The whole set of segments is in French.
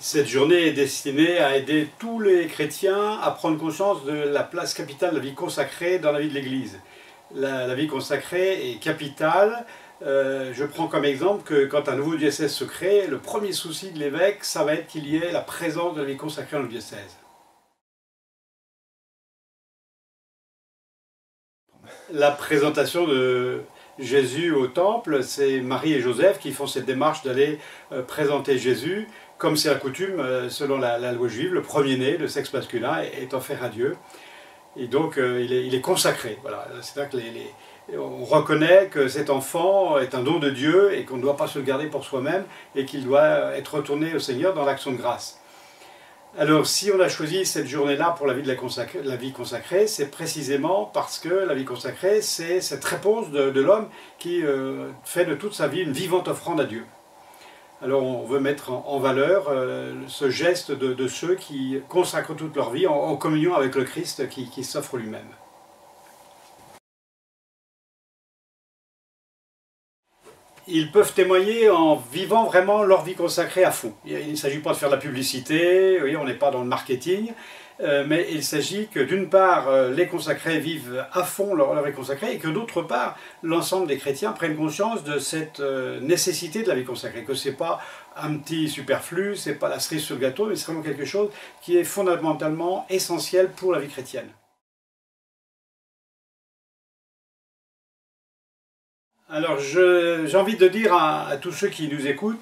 Cette journée est destinée à aider tous les chrétiens à prendre conscience de la place capitale de la vie consacrée dans la vie de l'Église. La vie consacrée est capitale. Je prends comme exemple que quand un nouveau diocèse se crée, le premier souci de l'évêque, ça va être qu'il y ait la présence de la vie consacrée dans le diocèse. La présentation de Jésus au temple, c'est Marie et Joseph qui font cette démarche d'aller présenter Jésus, comme c'est la coutume selon la loi juive, le premier-né, le sexe masculin, est offert à Dieu. Et donc il est consacré. Voilà. C'est-à-dire qu'on reconnaît que cet enfant est un don de Dieu et qu'on ne doit pas se le garder pour soi-même et qu'il doit être retourné au Seigneur dans l'action de grâce. Alors, si on a choisi cette journée-là pour la vie consacrée, c'est précisément parce que la vie consacrée, c'est cette réponse de l'homme qui fait de toute sa vie une vivante offrande à Dieu. Alors, on veut mettre en valeur ce geste de ceux qui consacrent toute leur vie en communion avec le Christ qui s'offre lui-même. Ils peuvent témoigner en vivant vraiment leur vie consacrée à fond. Il ne s'agit pas de faire de la publicité, vous voyez, on n'est pas dans le marketing, mais il s'agit que d'une part, les consacrés vivent à fond leur vie consacrée et que d'autre part, l'ensemble des chrétiens prennent conscience de cette nécessité de la vie consacrée, que ce n'est pas un petit superflu, ce n'est pas la cerise sur le gâteau, mais c'est vraiment quelque chose qui est fondamentalement essentiel pour la vie chrétienne. Alors j'ai envie de dire à tous ceux qui nous écoutent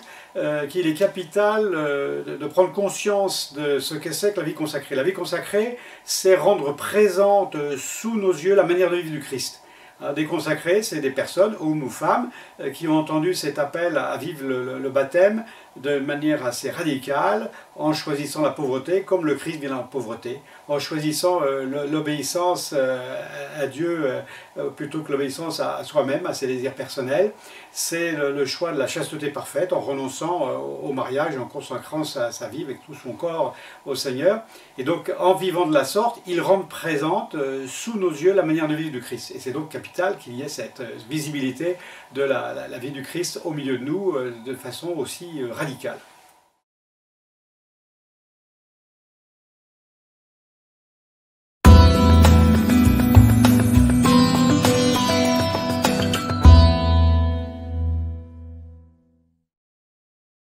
qu'il est capital de prendre conscience de ce que c'est que la vie consacrée. La vie consacrée, c'est rendre présente sous nos yeux la manière de vivre du Christ. Des consacrés, c'est des personnes, hommes ou femmes, qui ont entendu cet appel à vivre le baptême de manière assez radicale, en choisissant la pauvreté comme le Christ vient dans la pauvreté, en choisissant l'obéissance à Dieu plutôt que l'obéissance à soi-même, à ses désirs personnels. C'est le choix de la chasteté parfaite, en renonçant au mariage et en consacrant sa vie avec tout son corps au Seigneur. Et donc, en vivant de la sorte, ils rendent présente sous nos yeux la manière de vivre du Christ. Et c'est donc capital qu'il y ait cette visibilité de la vie du Christ au milieu de nous de façon aussi radicale.